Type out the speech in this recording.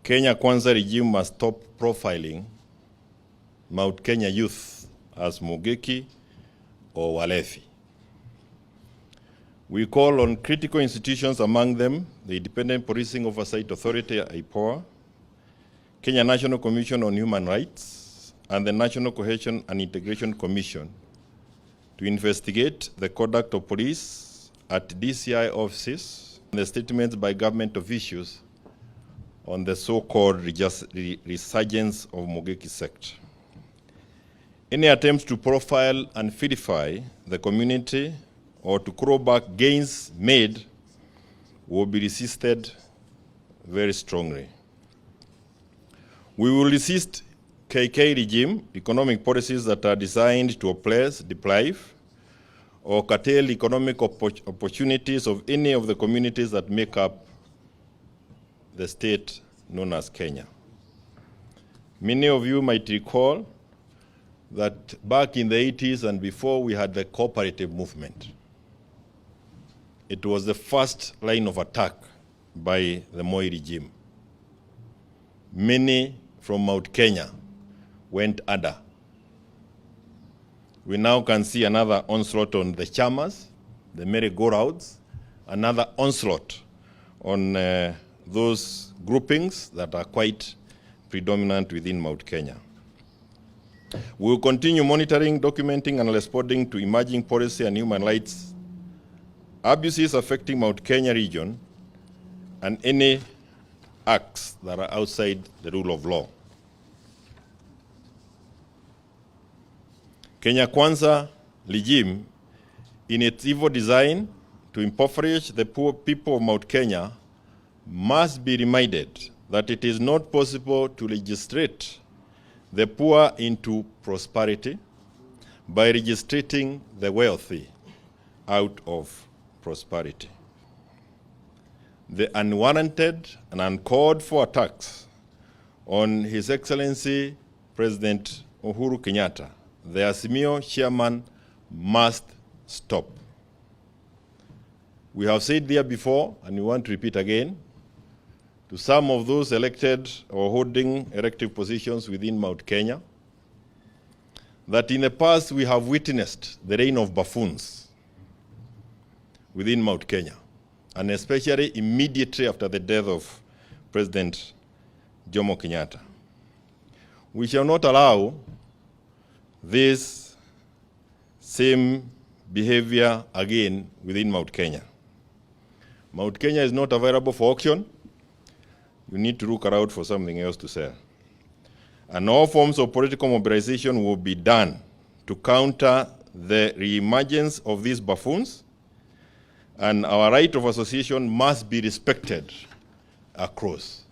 Kenya Kwanza regime must stop profiling Mount Kenya youth as Mungiki or Walefi. We call on critical institutions, among them the Independent Policing Oversight Authority, IPOA, Kenya National Commission on Human Rights, and the National Cohesion and Integration Commission to investigate the conduct of police at DCI offices and the statements by government officials on the so-called resurgence of Mungiki sect. Any attempts to profile and vilify the community or to claw back gains made will be resisted very strongly. We will resist KK regime economic policies that are designed to oppress, deprive, or curtail economic opportunities of any of the communities that make up the state known as Kenya. Many of you might recall that back in the 80s and before, we had the cooperative movement. It was the first line of attack by the Moi regime. Many from Mount Kenya went under. We now can see another onslaught on the chamas, the merry-go-rounds, another onslaught on those groupings that are quite predominant within Mount Kenya. We will continue monitoring, documenting, and responding to emerging policy and human rights abuses affecting Mount Kenya region and any acts that are outside the rule of law. Kenya Kwanza regime, in its evil design to impoverish the poor people of Mount Kenya, must be reminded that it is not possible to legislate the poor into prosperity by registrating the wealthy out of prosperity. The unwarranted and uncalled for attacks on His Excellency President Uhuru Kenyatta, the Azimio chairman, must stop. We have said there before, and we want to repeat again, to some of those elected or holding elective positions within Mount Kenya, that in the past we have witnessed the reign of buffoons within Mount Kenya, and especially immediately after the death of President Jomo Kenyatta. We shall not allow this same behavior again within Mount Kenya. Mount Kenya is not available for auction. You need to look around for something else to sell. And all forms of political mobilization will be done to counter the reemergence of these buffoons, and our right of association must be respected across.